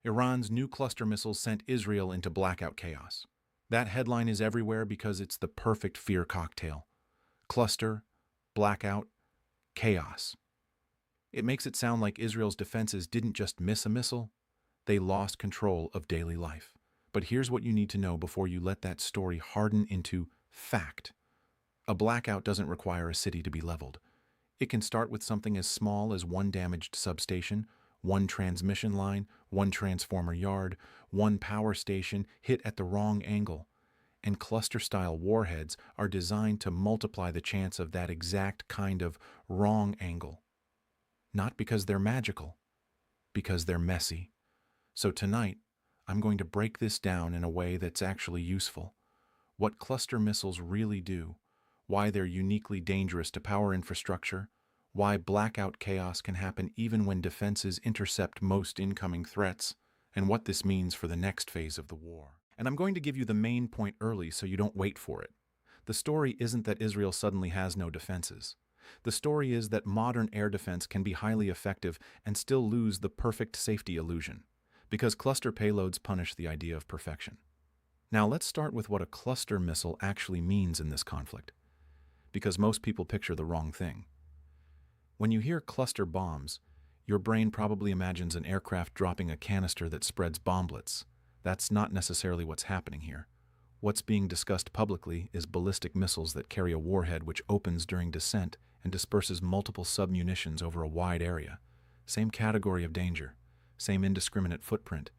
Iran's new cluster missiles sent Israel into blackout chaos. That headline is everywhere because it's the perfect fear cocktail. Cluster, blackout, chaos. It makes it sound like Israel's defenses didn't just miss a missile, they lost control of daily life. But here's what you need to know before you let that story harden into fact. A blackout doesn't require a city to be leveled. It can start with something as small as one damaged substation, one transmission line, one transformer yard, one power station hit at the wrong angle. And cluster-style warheads are designed to multiply the chance of that exact kind of wrong angle. Not because they're magical, because they're messy. So tonight, I'm going to break this down in a way that's actually useful. What cluster missiles really do, why they're uniquely dangerous to power infrastructure, why blackout chaos can happen even when defenses intercept most incoming threats, and what this means for the next phase of the war. And I'm going to give you the main point early so you don't wait for it. The story isn't that Israel suddenly has no defenses. The story is that modern air defense can be highly effective and still lose the perfect safety illusion, because cluster payloads punish the idea of perfection. Now let's start with what a cluster missile actually means in this conflict, because most people picture the wrong thing. When you hear cluster bombs, your brain probably imagines an aircraft dropping a canister that spreads bomblets. That's not necessarily what's happening here. What's being discussed publicly is ballistic missiles that carry a warhead which opens during descent and disperses multiple submunitions over a wide area. Same category of danger, same indiscriminate footprint,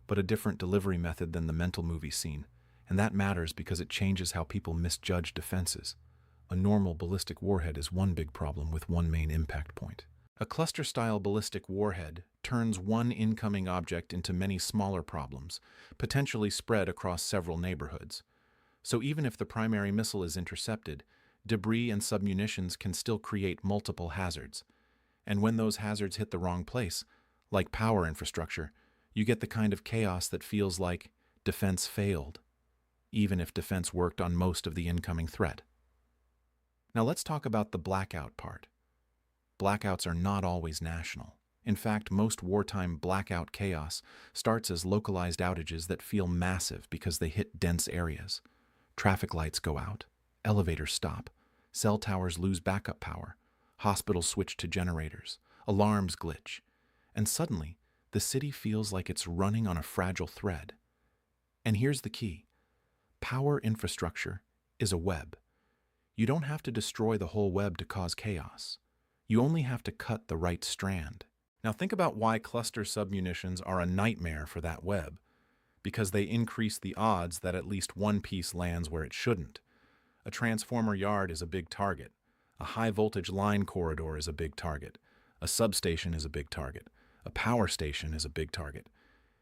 but a different delivery method than the mental movie scene. And that matters because it changes how people misjudge defenses. A normal ballistic warhead is one big problem with one main impact point. A cluster-style ballistic warhead turns one incoming object into many smaller problems, potentially spread across several neighborhoods. So even if the primary missile is intercepted, debris and submunitions can still create multiple hazards. And when those hazards hit the wrong place, like power infrastructure, you get the kind of chaos that feels like defense failed, even if defense worked on most of the incoming threat. Now let's talk about the blackout part. Blackouts are not always national. In fact, most wartime blackout chaos starts as localized outages that feel massive because they hit dense areas. Traffic lights go out, elevators stop, cell towers lose backup power, hospitals switch to generators, alarms glitch, and suddenly the city feels like it's running on a fragile thread. And here's the key. Power infrastructure is a web. You don't have to destroy the whole web to cause chaos. You only have to cut the right strand. Now think about why cluster submunitions are a nightmare for that web. Because they increase the odds that at least one piece lands where it shouldn't. A transformer yard is a big target. A high-voltage line corridor is a big target. A substation is a big target. A power station is a big target.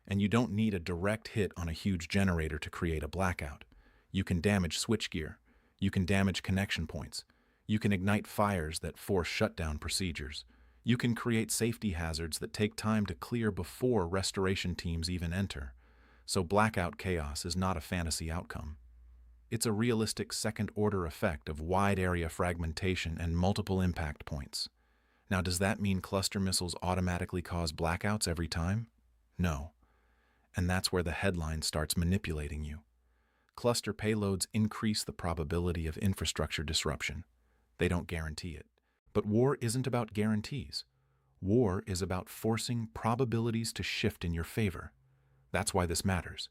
And you don't need a direct hit on a huge generator to create a blackout. You can damage switchgear. You can damage connection points. You can ignite fires that force shutdown procedures. You can create safety hazards that take time to clear before restoration teams even enter. So blackout chaos is not a fantasy outcome. It's a realistic second-order effect of wide area fragmentation and multiple impact points. Now, does that mean cluster missiles automatically cause blackouts every time? No. And that's where the headline starts manipulating you. Cluster payloads increase the probability of infrastructure disruption. They don't guarantee it. But war isn't about guarantees. War is about forcing probabilities to shift in your favor. That's why this matters.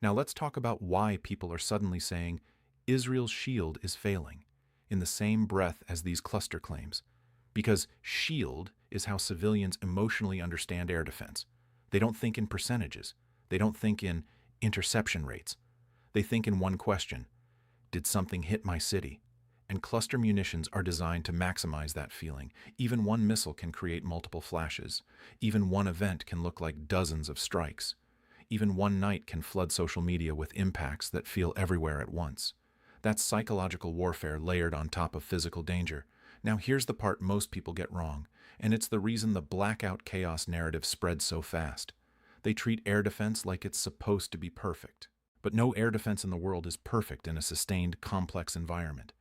Now let's talk about why people are suddenly saying Israel's shield is failing in the same breath as these cluster claims. Because shield is how civilians emotionally understand air defense. They don't think in percentages. They don't think in interception rates. They think in one question: did something hit my city? And cluster munitions are designed to maximize that feeling. Even one missile can create multiple flashes. Even one event can look like dozens of strikes. Even one night can flood social media with impacts that feel everywhere at once. That's psychological warfare layered on top of physical danger. Now here's the part most people get wrong, and it's the reason the blackout chaos narrative spreads so fast. They treat air defense like it's supposed to be perfect. But no air defense in the world is perfect in a sustained, complex environment.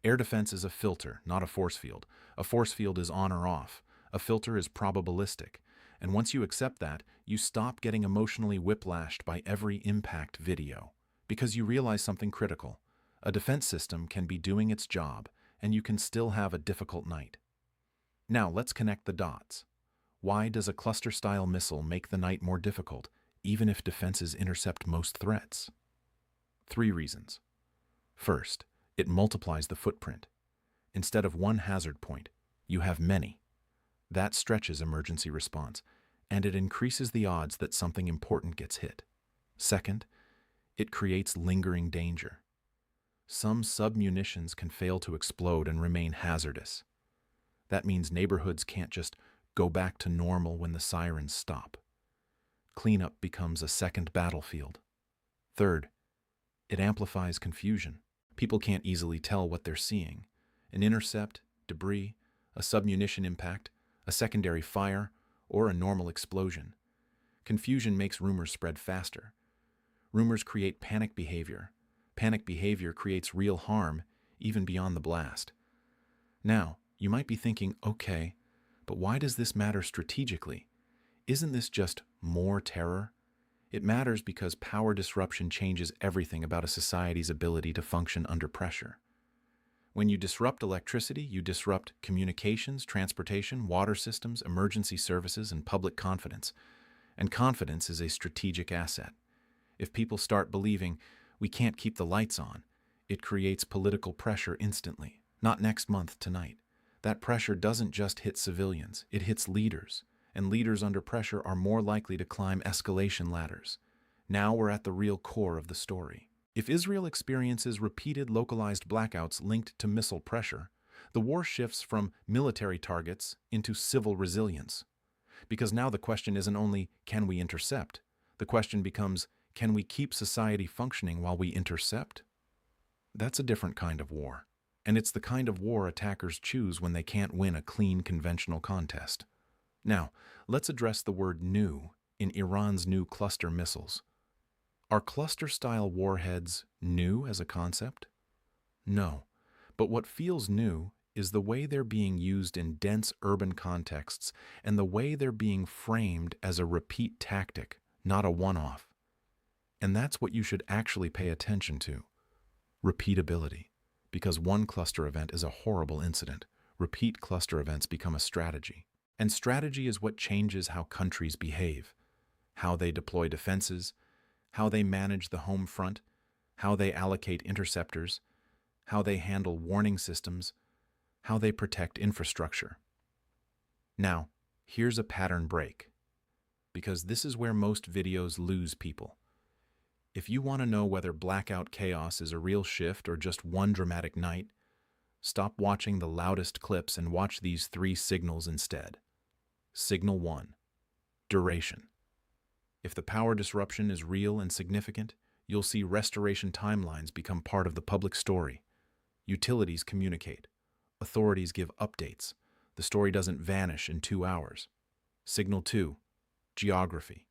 Air defense is a filter, not a force field. A force field is on or off. A filter is probabilistic. And once you accept that, you stop getting emotionally whiplashed by every impact video. Because you realize something critical. A defense system can be doing its job, and you can still have a difficult night. Now, let's connect the dots. Why does a cluster-style missile make the night more difficult, even if defenses intercept most threats? 3 reasons. First, it multiplies the footprint. Instead of one hazard point, you have many. That stretches emergency response, and it increases the odds that something important gets hit. Second, it creates lingering danger. Some submunitions can fail to explode and remain hazardous. That means neighborhoods can't just go back to normal when the sirens stop. Cleanup becomes a second battlefield. Third, it amplifies confusion. People can't easily tell what they're seeing. An intercept, debris, a submunition impact, a secondary fire, or a normal explosion. Confusion makes rumors spread faster. Rumors create panic behavior. Panic behavior creates real harm, even beyond the blast. Now, you might be thinking, okay, but why does this matter strategically? Isn't this just more terror? It matters because power disruption changes everything about a society's ability to function under pressure. When you disrupt electricity, you disrupt communications, transportation, water systems, emergency services, and public confidence. And confidence is a strategic asset. If people start believing we can't keep the lights on, it creates political pressure instantly, not next month, tonight. That pressure doesn't just hit civilians, it hits leaders. And leaders under pressure are more likely to climb escalation ladders. Now we're at the real core of the story. If Israel experiences repeated localized blackouts linked to missile pressure, the war shifts from military targets into civil resilience. Because now the question isn't only, can we intercept? The question becomes, can we keep society functioning while we intercept? That's a different kind of war. And it's the kind of war attackers choose when they can't win a clean conventional contest. Now, let's address the word new in Iran's new cluster missiles. Are cluster-style warheads new as a concept? No, but what feels new is the way they're being used in dense urban contexts and the way they're being framed as a repeat tactic, not a one-off. And that's what you should actually pay attention to. Repeatability. Because one cluster event is a horrible incident, repeat cluster events become a strategy. And strategy is what changes how countries behave, how they deploy defenses, how they manage the home front, how they allocate interceptors, how they handle warning systems, how they protect infrastructure. Now, here's a pattern break, because this is where most videos lose people. If you want to know whether blackout chaos is a real shift or just one dramatic night, stop watching the loudest clips and watch these 3 signals instead. Signal 1. Duration. If the power disruption is real and significant, you'll see restoration timelines become part of the public story. Utilities communicate. Authorities give updates. The story doesn't vanish in 2 hours. Signal 2. Geography.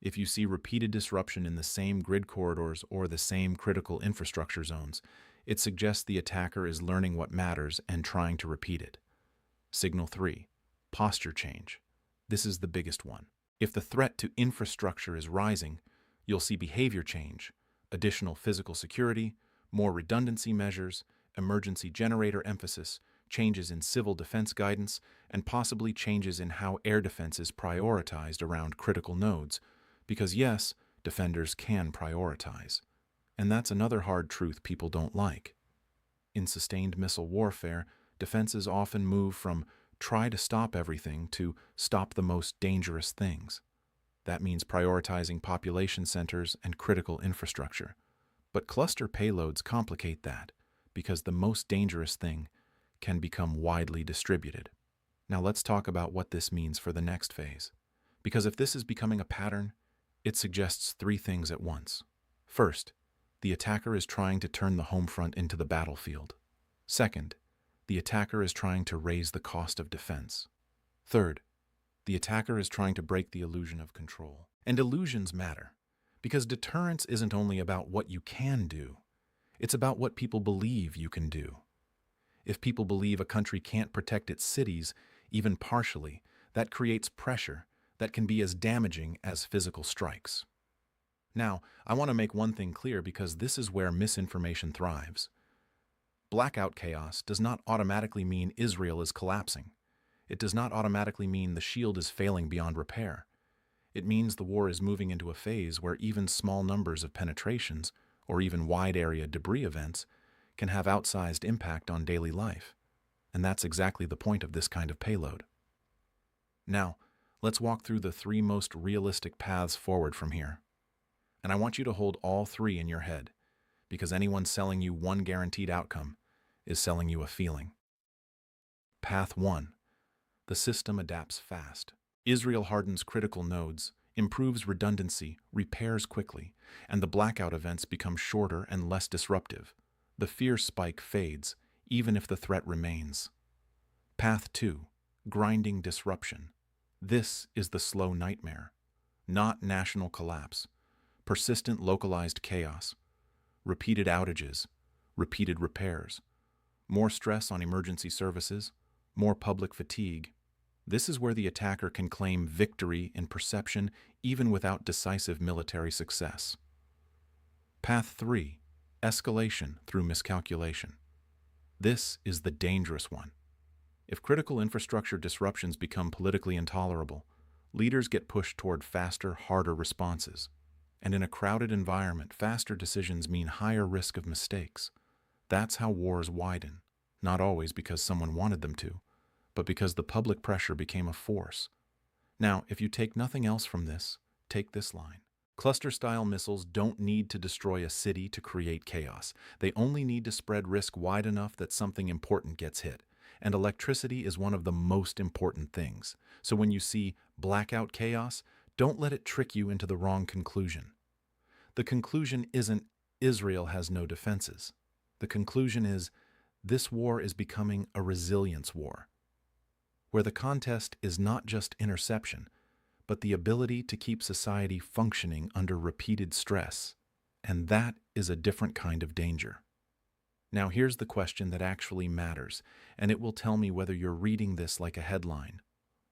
If you see repeated disruption in the same grid corridors or the same critical infrastructure zones, it suggests the attacker is learning what matters and trying to repeat it. Signal 3. Posture change. This is the biggest one. If the threat to infrastructure is rising, you'll see behavior change, additional physical security, more redundancy measures, emergency generator emphasis, changes in civil defense guidance, and possibly changes in how air defense is prioritized around critical nodes. Because yes, defenders can prioritize. And that's another hard truth people don't like. In sustained missile warfare, defenses often move from try to stop everything to stop the most dangerous things. That means prioritizing population centers and critical infrastructure. But cluster payloads complicate that, because the most dangerous thing can become widely distributed. Now let's talk about what this means for the next phase. Because if this is becoming a pattern, it suggests 3 things at once. First, the attacker is trying to turn the home front into the battlefield. Second, the attacker is trying to raise the cost of defense. Third, the attacker is trying to break the illusion of control. And illusions matter, because deterrence isn't only about what you can do, it's about what people believe you can do. If people believe a country can't protect its cities, even partially, that creates pressure, that can be as damaging as physical strikes. Now, I want to make one thing clear because this is where misinformation thrives. Blackout chaos does not automatically mean Israel is collapsing. It does not automatically mean the shield is failing beyond repair. It means the war is moving into a phase where even small numbers of penetrations, or even wide-area debris events, can have outsized impact on daily life. And that's exactly the point of this kind of payload. Now, let's walk through the 3 most realistic paths forward from here. And I want you to hold all 3 in your head, because anyone selling you one guaranteed outcome is selling you a feeling. Path 1. The system adapts fast. Israel hardens critical nodes, improves redundancy, repairs quickly, and the blackout events become shorter and less disruptive. The fear spike fades, even if the threat remains. Path 2. Grinding disruption. This is the slow nightmare, not national collapse. Persistent localized chaos, repeated outages, repeated repairs, more stress on emergency services, more public fatigue. This is where the attacker can claim victory in perception even without decisive military success. Path 3. Escalation through miscalculation. This is the dangerous one. If critical infrastructure disruptions become politically intolerable, leaders get pushed toward faster, harder responses. And in a crowded environment, faster decisions mean higher risk of mistakes. That's how wars widen, not always because someone wanted them to, but because the public pressure became a force. Now, if you take nothing else from this, take this line. Cluster-style missiles don't need to destroy a city to create chaos. They only need to spread risk wide enough that something important gets hit. And electricity is one of the most important things. So when you see blackout chaos, don't let it trick you into the wrong conclusion. The conclusion isn't Israel has no defenses. The conclusion is this war is becoming a resilience war, where the contest is not just interception, but the ability to keep society functioning under repeated stress. And that is a different kind of danger. Now here's the question that actually matters, and it will tell me whether you're reading this like a headline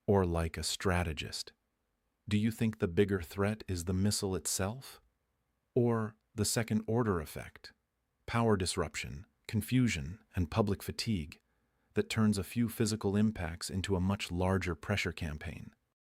or like a strategist. Do you think the bigger threat is the missile itself? Or the second-order effect, power disruption, confusion, and public fatigue, that turns a few physical impacts into a much larger pressure campaign?